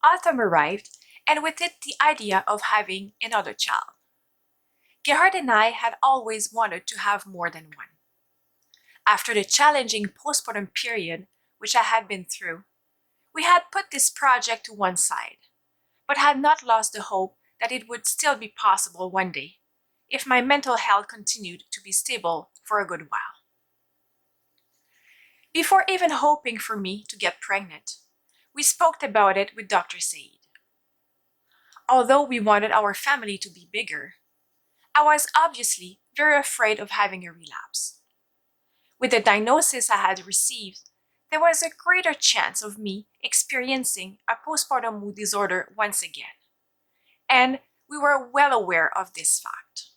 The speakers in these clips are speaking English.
Autumn arrived, and with it the idea of having another child. Gerhard and I had always wanted to have more than one. After the challenging postpartum period which I had been through, we had put this project to one side, but had not lost the hope that it would still be possible one day, if my mental health continued to be stable for a good while. Before even hoping for me to get pregnant, we spoke about it with Dr. Said. Although we wanted our family to be bigger, I was obviously very afraid of having a relapse. With the diagnosis I had received, there was a greater chance of me experiencing a postpartum mood disorder once again, and we were well aware of this fact.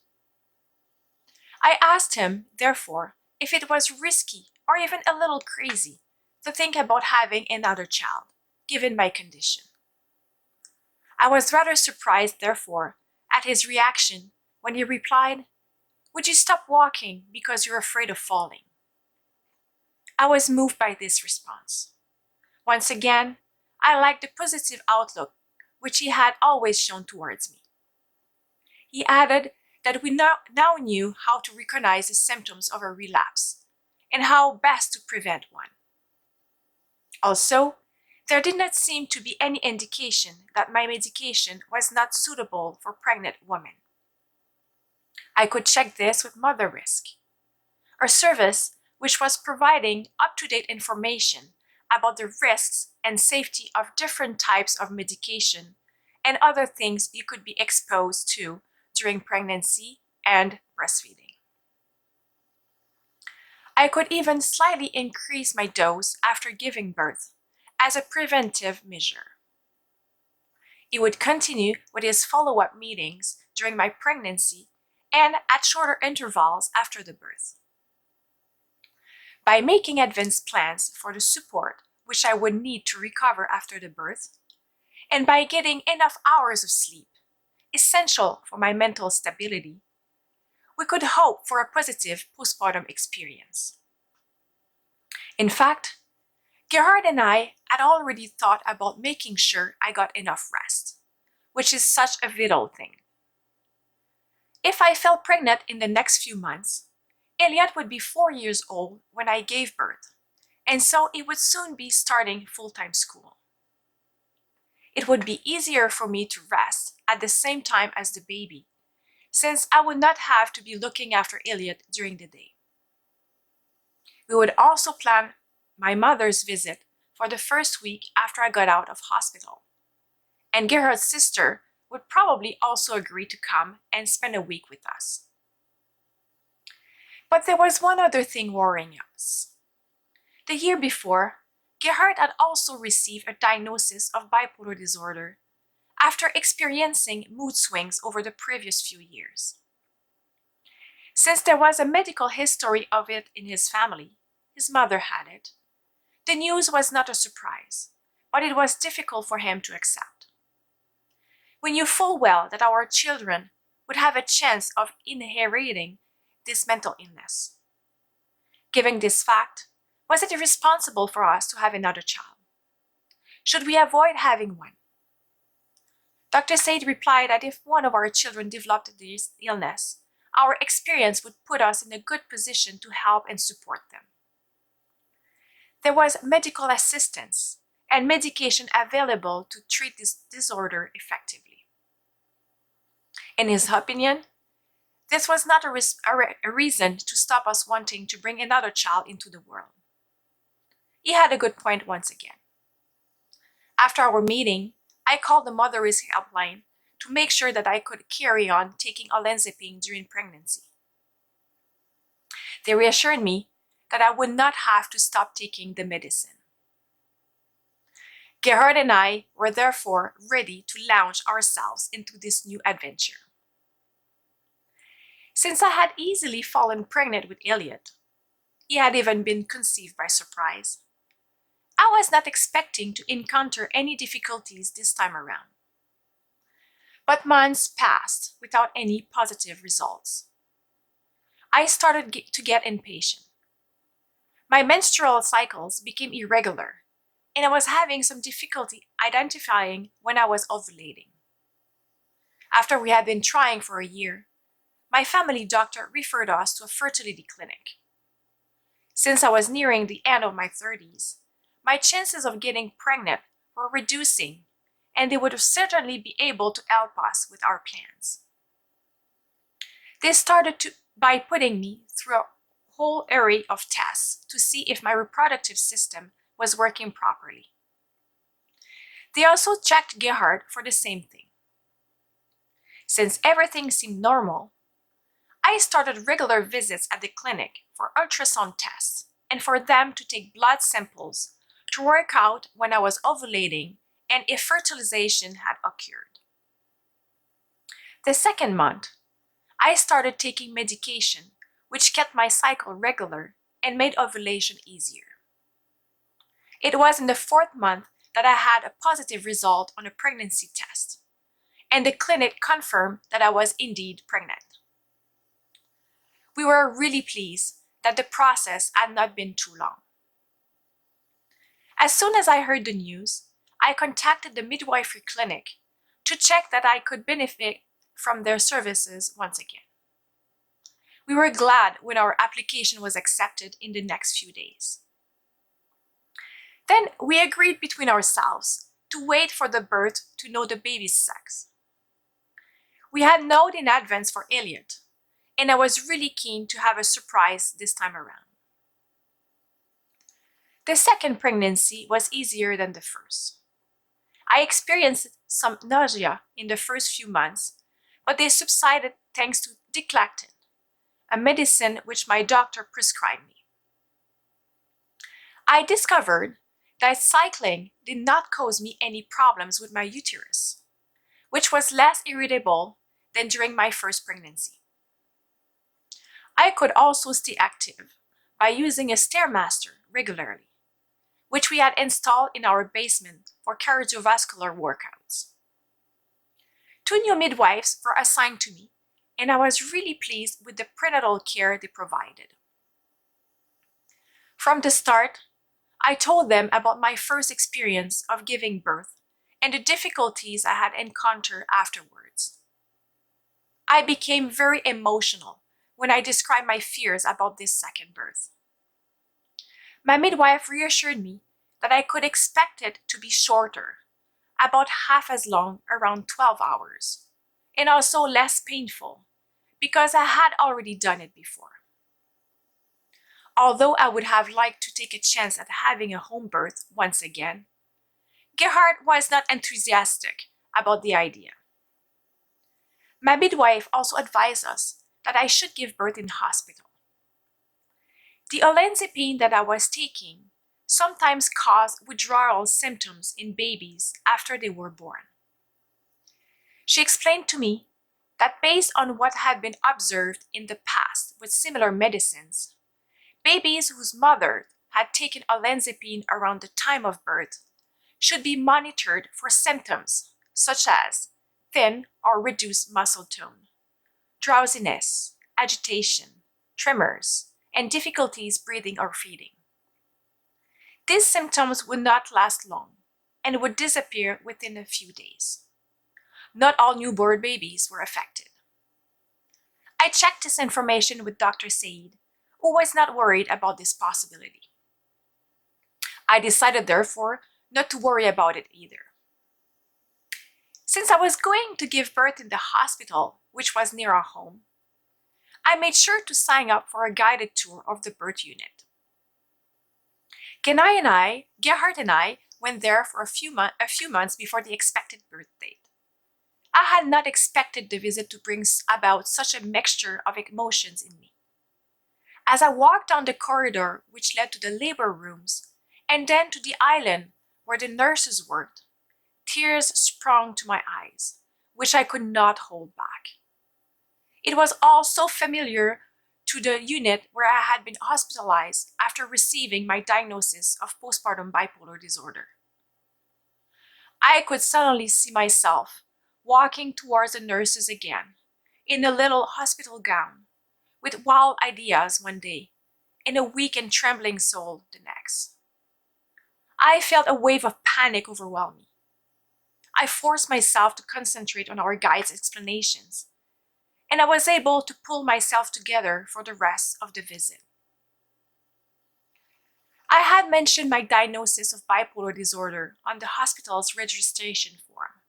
I asked him, therefore, if it was risky or even a little crazy to think about having another child, given my condition. I was rather surprised, therefore, at his reaction when he replied, "Would you stop walking because you're afraid of falling?" I was moved by this response. Once again, I liked the positive outlook which he had always shown towards me. He added that we now knew how to recognize the symptoms of a relapse and how best to prevent one. Also, there did not seem to be any indication that my medication was not suitable for pregnant women. I could check this with Mother Risk, a service which was providing up-to-date information about the risks and safety of different types of medication and other things you could be exposed to during pregnancy and breastfeeding. I could even slightly increase my dose after giving birth as a preventive measure. He would continue with his follow-up meetings during my pregnancy and at shorter intervals after the birth. By making advanced plans for the support which I would need to recover after the birth, and by getting enough hours of sleep, essential for my mental stability, we could hope for a positive postpartum experience. In fact, Gerhard and I had already thought about making sure I got enough rest, which is such a vital thing. If I fell pregnant in the next few months, Elliot would be 4 years old when I gave birth, and so he would soon be starting full-time school. It would be easier for me to rest at the same time as the baby, since I would not have to be looking after Elliot during the day. We would also plan my mother's visit for the first week after I got out of hospital, and Gerhard's sister would probably also agree to come and spend a week with us. But there was one other thing worrying us. The year before, Gerhard had also received a diagnosis of bipolar disorder after experiencing mood swings over the previous few years. Since there was a medical history of it in his family, his mother had it, the news was not a surprise, but it was difficult for him to accept. We knew full well that our children would have a chance of inheriting this mental illness. Given this fact, was it irresponsible for us to have another child? Should we avoid having one? Dr. Said replied that if one of our children developed this illness, our experience would put us in a good position to help and support them. There was medical assistance and medication available to treat this disorder effectively. In his opinion, this was not a reason to stop us wanting to bring another child into the world. He had a good point once again. After our meeting, I called the Mother Risk helpline to make sure that I could carry on taking olanzapine during pregnancy. They reassured me that I would not have to stop taking the medicine. Gerhard and I were therefore ready to launch ourselves into this new adventure. Since I had easily fallen pregnant with Elliot, he had even been conceived by surprise, I was not expecting to encounter any difficulties this time around. But months passed without any positive results. I started to get impatient. My menstrual cycles became irregular, and I was having some difficulty identifying when I was ovulating. After we had been trying for a year, my family doctor referred us to a fertility clinic. Since I was nearing the end of my 30s, my chances of getting pregnant were reducing, and they would certainly be able to help us with our plans. They started by putting me through a whole array of tests to see if my reproductive system was working properly. They also checked Gerhard for the same thing. Since everything seemed normal, I started regular visits at the clinic for ultrasound tests and for them to take blood samples to work out when I was ovulating and if fertilization had occurred. The second month, I started taking medication which kept my cycle regular and made ovulation easier. It was in the fourth month that I had a positive result on a pregnancy test, and the clinic confirmed that I was indeed pregnant. We were really pleased that the process had not been too long. As soon as I heard the news, I contacted the midwifery clinic to check that I could benefit from their services once again. We were glad when our application was accepted in the next few days. Then we agreed between ourselves to wait for the birth to know the baby's sex. We had known in advance for Elliot, and I was really keen to have a surprise this time around. The second pregnancy was easier than the first. I experienced some nausea in the first few months, but they subsided thanks to diclactin, a medicine which my doctor prescribed me. I discovered that cycling did not cause me any problems with my uterus, which was less irritable than during my first pregnancy. I could also stay active by using a Stairmaster regularly, which we had installed in our basement for cardiovascular workouts. 2 new midwives were assigned to me, and I was really pleased with the prenatal care they provided. From the start, I told them about my first experience of giving birth and the difficulties I had encountered afterwards. I became very emotional when I described my fears about this second birth. My midwife reassured me that I could expect it to be shorter, about half as long, around 12 hours, and also less painful, because I had already done it before. Although I would have liked to take a chance at having a home birth once again, Gerhard was not enthusiastic about the idea. My midwife also advised us that I should give birth in hospital. The olanzapine that I was taking sometimes caused withdrawal symptoms in babies after they were born. She explained to me that based on what had been observed in the past with similar medicines, babies whose mother had taken olanzapine around the time of birth should be monitored for symptoms such as thin or reduced muscle tone, drowsiness, agitation, tremors, and difficulties breathing or feeding. These symptoms would not last long and would disappear within a few days. Not all newborn babies were affected. I checked this information with Dr. Said, who was not worried about this possibility. I decided, therefore, not to worry about it either. Since I was going to give birth in the hospital, which was near our home, I made sure to sign up for a guided tour of the birth unit. Gerhard and I went there for a few months before the expected birth date. I had not expected the visit to bring about such a mixture of emotions in me. As I walked down the corridor which led to the labor rooms and then to the island where the nurses worked, tears sprang to my eyes, which I could not hold back. It was all so familiar to the unit where I had been hospitalized after receiving my diagnosis of postpartum bipolar disorder. I could suddenly see myself walking towards the nurses again, in a little hospital gown, with wild ideas one day, and a weak and trembling soul the next. I felt a wave of panic overwhelm me, I forced myself to concentrate on our guide's explanations, and I was able to pull myself together for the rest of the visit. I had mentioned my diagnosis of bipolar disorder on the hospital's registration form.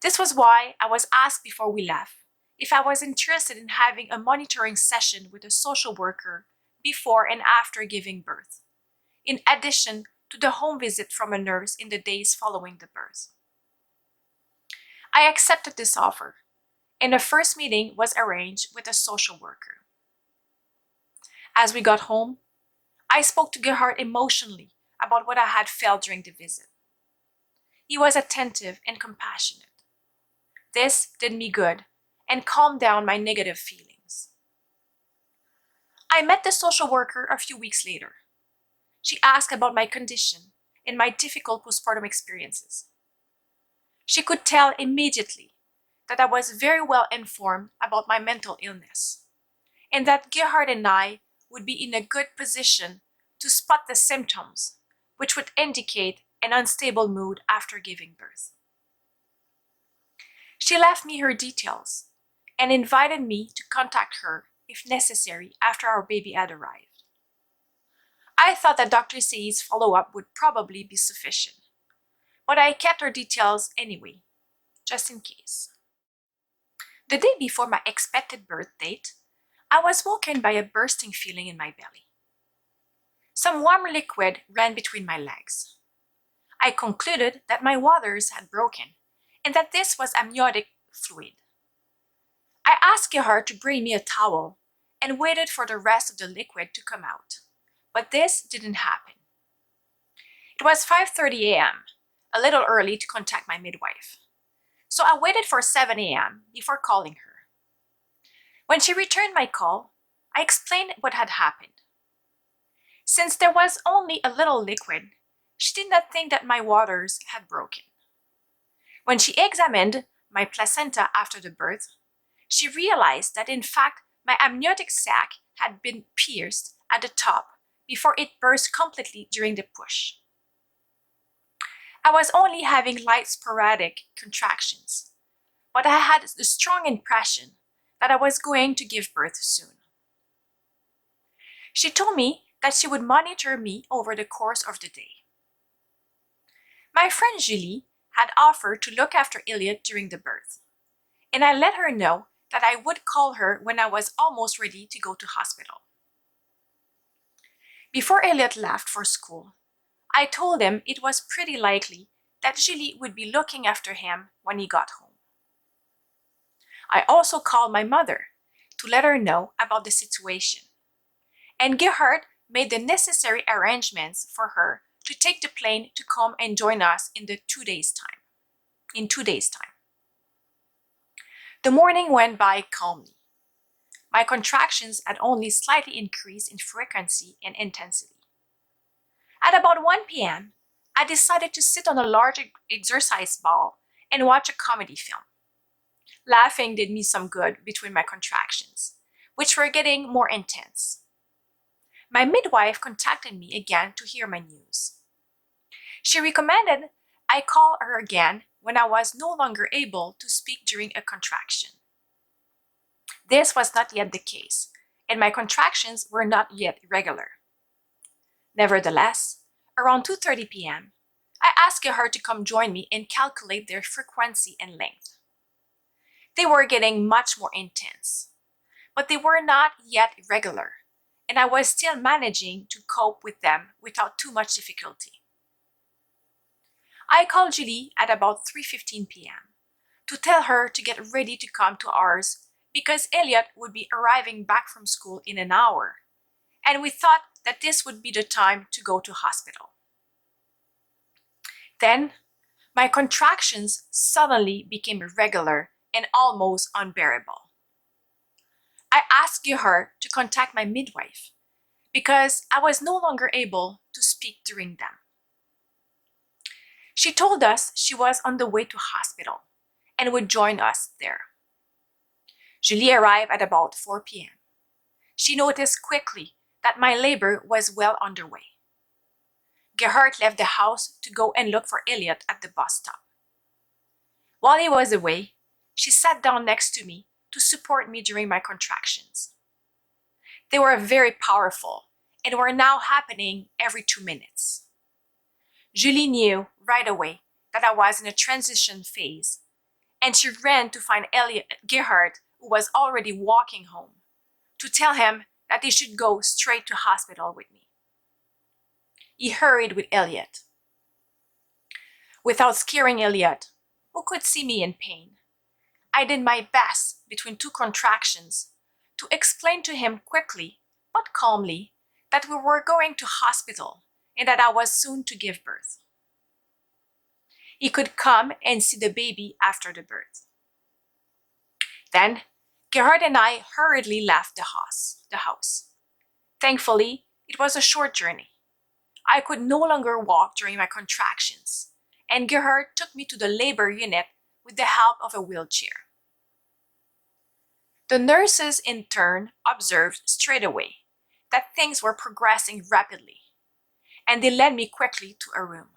This was why I was asked before we left if I was interested in having a monitoring session with a social worker before and after giving birth, in addition to the home visit from a nurse in the days following the birth. I accepted this offer, and the first meeting was arranged with a social worker. As we got home, I spoke to Gerhard emotionally about what I had felt during the visit. He was attentive and compassionate. This did me good and calmed down my negative feelings. I met the social worker a few weeks later. She asked about my condition and my difficult postpartum experiences. She could tell immediately that I was very well informed about my mental illness, and that Gerhard and I would be in a good position to spot the symptoms, which would indicate an unstable mood after giving birth. She left me her details and invited me to contact her if necessary after our baby had arrived. I thought that Dr. Said's follow-up would probably be sufficient, but I kept her details anyway, just in case. The day before my expected birth date, I was woken by a bursting feeling in my belly. Some warm liquid ran between my legs. I concluded that my waters had broken and that this was amniotic fluid. I asked Gerhard to bring me a towel and waited for the rest of the liquid to come out, but this didn't happen. It was 5:30 a.m., a little early to contact my midwife, so I waited for 7 a.m. before calling her. When she returned my call, I explained what had happened. Since there was only a little liquid, she did not think that my waters had broken. When she examined my placenta after the birth, she realized that in fact my amniotic sac had been pierced at the top before it burst completely during the push. I was only having light sporadic contractions, but I had the strong impression that I was going to give birth soon. She told me that she would monitor me over the course of the day. My friend Julie had offered to look after Elliot during the birth, and I let her know that I would call her when I was almost ready to go to hospital. Before Elliot left for school, I told him it was pretty likely that Julie would be looking after him when he got home. I also called my mother to let her know about the situation, and Gerhard made the necessary arrangements for her to take the plane to come and join us in 2 days' time. The morning went by calmly. My contractions had only slightly increased in frequency and intensity. At about 1 p.m., I decided to sit on a large exercise ball and watch a comedy film. Laughing did me some good between my contractions, which were getting more intense. My midwife contacted me again to hear my news. She recommended I call her again when I was no longer able to speak during a contraction. This was not yet the case, and my contractions were not yet regular. Nevertheless, around 2:30 p.m., I asked her to come join me and calculate their frequency and length. They were getting much more intense, but they were not yet regular, and I was still managing to cope with them without too much difficulty. I called Julie at about 3:15 p.m. to tell her to get ready to come to ours because Elliot would be arriving back from school in an hour, and we thought that this would be the time to go to hospital. Then, my contractions suddenly became irregular and almost unbearable. I asked her to contact my midwife because I was no longer able to speak during them. She told us she was on the way to hospital and would join us there. Julie arrived at about 4 p.m. She noticed quickly that my labor was well underway. Gerhard left the house to go and look for Elliot at the bus stop. While he was away, she sat down next to me to support me during my contractions. They were very powerful and were now happening every 2 minutes. Julie knew right away that I was in a transition phase, and she ran to find Gerhard, who was already walking home, to tell him that he should go straight to hospital with me. He hurried with Elliot. Without scaring Elliot, who could see me in pain, I did my best between two contractions to explain to him quickly but calmly that we were going to hospital and that I was soon to give birth. He could come and see the baby after the birth. Then Gerhard and I hurriedly left the house. Thankfully, it was a short journey. I could no longer walk during my contractions, and Gerhard took me to the labor unit with the help of a wheelchair. The nurses in turn observed straight away that things were progressing rapidly, and they led me quickly to a room.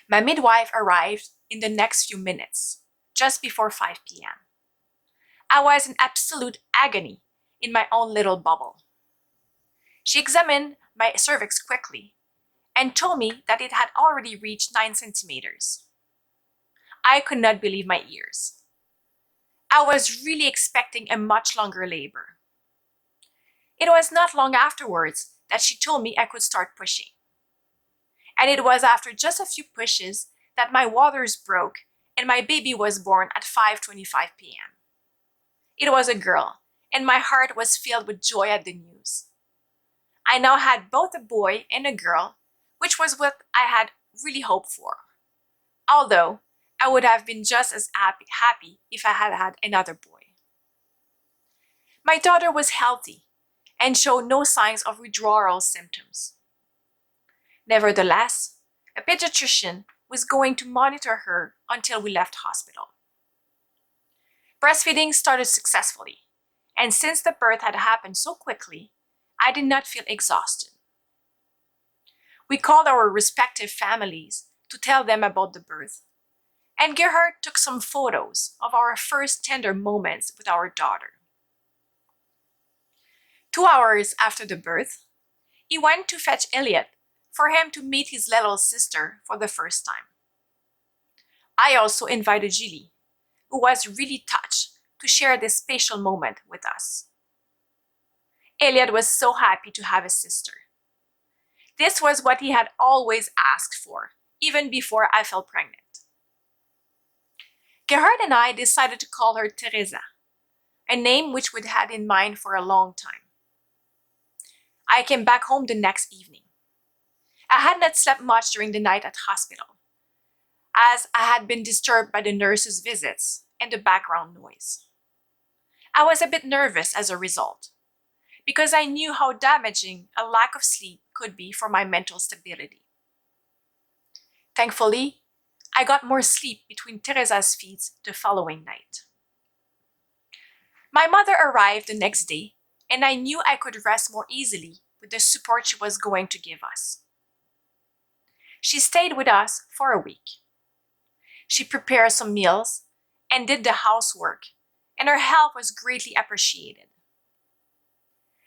My midwife arrived in the next few minutes, just before 5 p.m. I was in absolute agony in my own little bubble. She examined my cervix quickly and told me that it had already reached 9 centimeters. I could not believe my ears. I was really expecting a much longer labor. It was not long afterwards that she told me I could start pushing. And it was after just a few pushes that my waters broke and my baby was born at 5:25 p.m. It was a girl, and my heart was filled with joy at the news. I now had both a boy and a girl, which was what I had really hoped for. Although I would have been just as happy if I had had another boy. My daughter was healthy and showed no signs of withdrawal symptoms. Nevertheless, a pediatrician was going to monitor her until we left hospital. Breastfeeding started successfully, and since the birth had happened so quickly, I did not feel exhausted. We called our respective families to tell them about the birth, and Gerhard took some photos of our first tender moments with our daughter. 2 hours after the birth, he went to fetch Elliot for him to meet his little sister for the first time. I also invited Julie, who was really touched to share this special moment with us. Elliot was so happy to have a sister. This was what he had always asked for, even before I fell pregnant. Gerhard and I decided to call her Teresa, a name which we'd had in mind for a long time. I came back home the next evening. I had not slept much during the night at hospital, as I had been disturbed by the nurses' visits and the background noise. I was a bit nervous as a result, because I knew how damaging a lack of sleep could be for my mental stability. Thankfully, I got more sleep between Teresa's feeds the following night. My mother arrived the next day, and I knew I could rest more easily with the support she was going to give us. She stayed with us for a week. She prepared some meals and did the housework, and her help was greatly appreciated.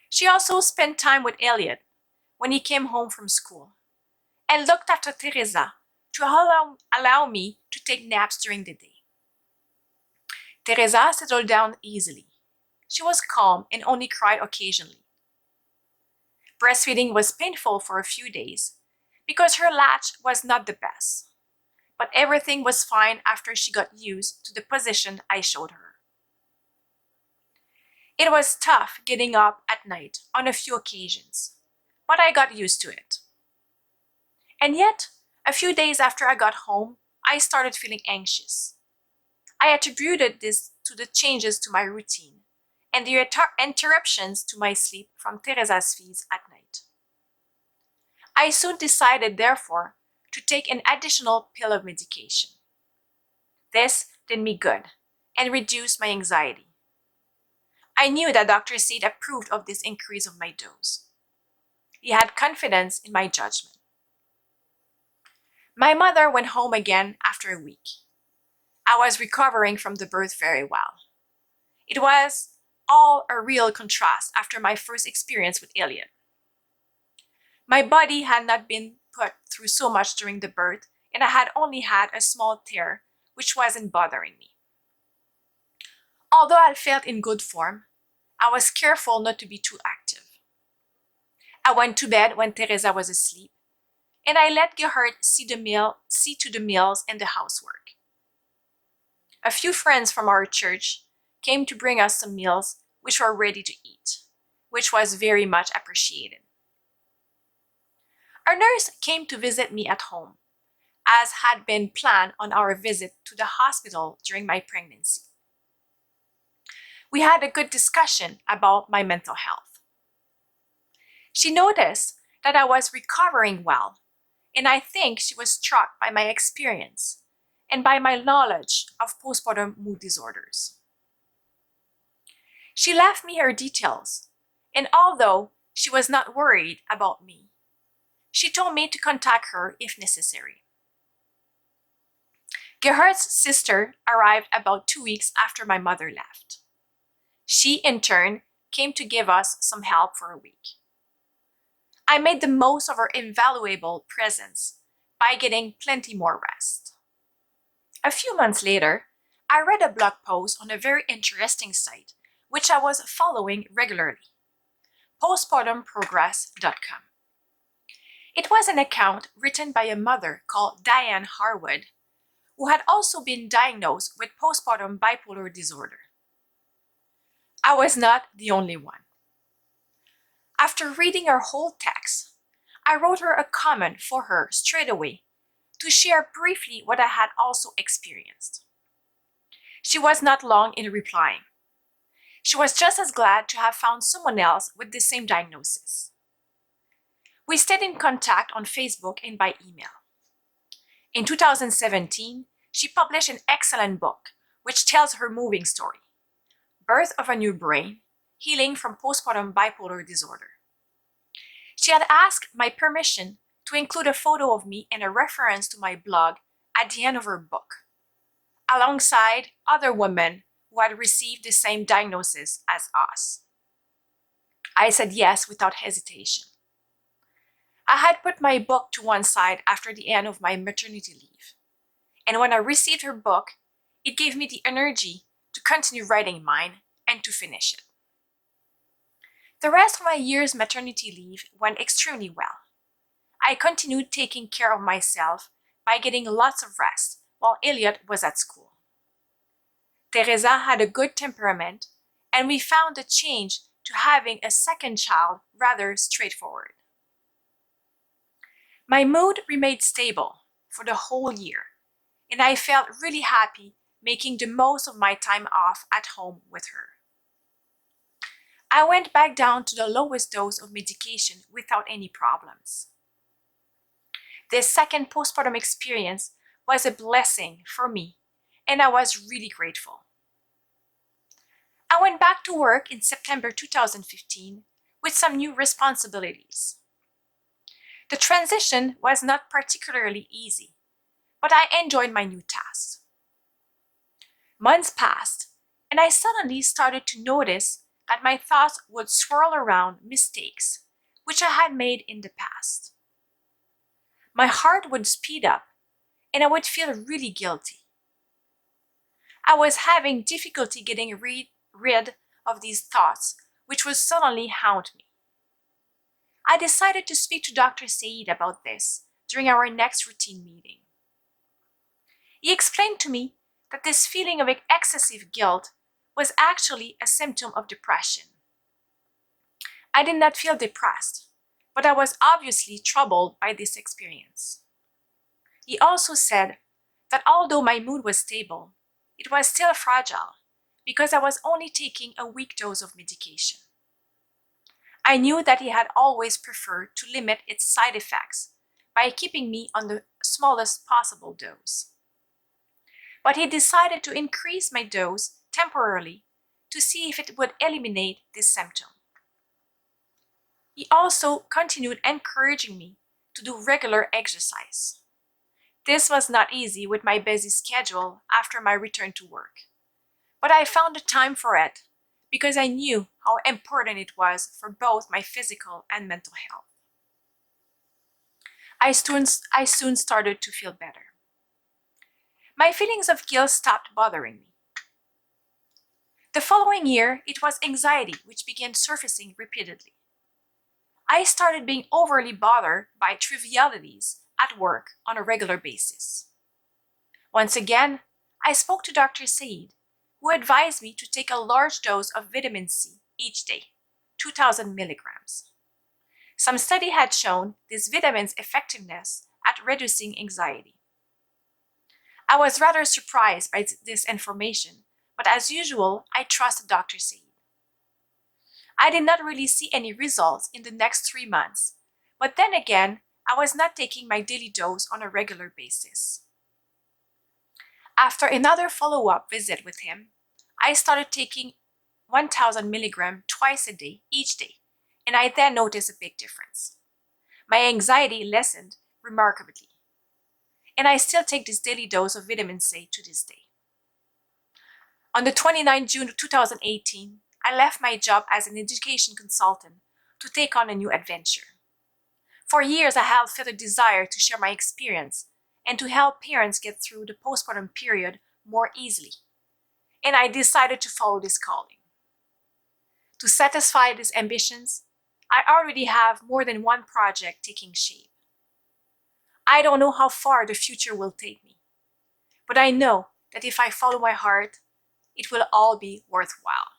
She also spent time with Elliot when he came home from school and looked after Teresa to allow me to take naps during the day. Teresa settled down easily. She was calm and only cried occasionally. Breastfeeding was painful for a few days because her latch was not the best, but everything was fine after she got used to the position I showed her. It was tough getting up at night on a few occasions, but I got used to it. And yet, a few days after I got home, I started feeling anxious. I attributed this to the changes to my routine and the interruptions to my sleep from Teresa's feeds at night. I soon decided, therefore, to take an additional pill of medication. This did me good and reduced my anxiety. I knew that Dr. Said approved of this increase of my dose. He had confidence in my judgment. My mother went home again after a week. I was recovering from the birth very well. It was all a real contrast after my first experience with Elliot. My body had not been put through so much during the birth, and I had only had a small tear, which wasn't bothering me. Although I felt in good form, I was careful not to be too active. I went to bed when Teresa was asleep, and I let Gerhard see to the meals and the housework. A few friends from our church came to bring us some meals which were ready to eat, which was very much appreciated. Our nurse came to visit me at home, as had been planned on our visit to the hospital during my pregnancy. We had a good discussion about my mental health. She noticed that I was recovering well, and I think she was struck by my experience and by my knowledge of postpartum mood disorders. She left me her details, and although she was not worried about me, she told me to contact her if necessary. Gerhard's sister arrived about 2 weeks after my mother left. She, in turn, came to give us some help for a week. I made the most of her invaluable presence by getting plenty more rest. A few months later, I read a blog post on a very interesting site which I was following regularly, postpartumprogress.com. It was an account written by a mother called Diane Harwood, who had also been diagnosed with postpartum bipolar disorder. I was not the only one. After reading her whole text, I wrote her a comment for her straight away to share briefly what I had also experienced. She was not long in replying. She was just as glad to have found someone else with the same diagnosis. We stayed in contact on Facebook and by email. In 2017, she published an excellent book which tells her moving story, Birth of a New Brain, Healing from Postpartum Bipolar Disorder. She had asked my permission to include a photo of me and a reference to my blog at the end of her book, alongside other women who had received the same diagnosis as us. I said yes without hesitation. I had put my book to one side after the end of my maternity leave, and when I received her book, it gave me the energy to continue writing mine and to finish it. The rest of my year's maternity leave went extremely well. I continued taking care of myself by getting lots of rest while Elliot was at school. Teresa had a good temperament, and we found the change to having a second child rather straightforward. My mood remained stable for the whole year, and I felt really happy making the most of my time off at home with her. I went back down to the lowest dose of medication without any problems. This second postpartum experience was a blessing for me, and I was really grateful. I went back to work in September 2015 with some new responsibilities. The transition was not particularly easy, but I enjoyed my new tasks. Months passed, and I suddenly started to notice that my thoughts would swirl around mistakes which I had made in the past. My heart would speed up, and I would feel really guilty. I was having difficulty getting rid of these thoughts, which would suddenly haunt me. I decided to speak to Dr. Said about this during our next routine meeting. He explained to me that this feeling of excessive guilt was actually a symptom of depression. I did not feel depressed, but I was obviously troubled by this experience. He also said that although my mood was stable, it was still fragile because I was only taking a weak dose of medication. I knew that he had always preferred to limit its side effects by keeping me on the smallest possible dose. But he decided to increase my dose temporarily to see if it would eliminate this symptom. He also continued encouraging me to do regular exercise. This was not easy with my busy schedule after my return to work, but I found the time for it because I knew how important it was for both my physical and mental health. I soon started to feel better. My feelings of guilt stopped bothering me. The following year, it was anxiety which began surfacing repeatedly. I started being overly bothered by trivialities at work on a regular basis. Once again, I spoke to Dr. Said, who advised me to take a large dose of vitamin C each day, 2000 milligrams. Some study had shown this vitamin's effectiveness at reducing anxiety. I was rather surprised by this information, but as usual, I trusted Dr. Said. I did not really see any results in the next 3 months, but then again, I was not taking my daily dose on a regular basis. After another follow up visit with him, I started taking 1000 milligram twice a day, each day, and I then noticed a big difference. My anxiety lessened remarkably, and I still take this daily dose of vitamin C to this day. On the 29th June 2018, I left my job as an education consultant to take on a new adventure. For years, I have felt a desire to share my experience and to help parents get through the postpartum period more easily, and I decided to follow this calling. To satisfy these ambitions, I already have more than one project taking shape. I don't know how far the future will take me, but I know that if I follow my heart, it will all be worthwhile.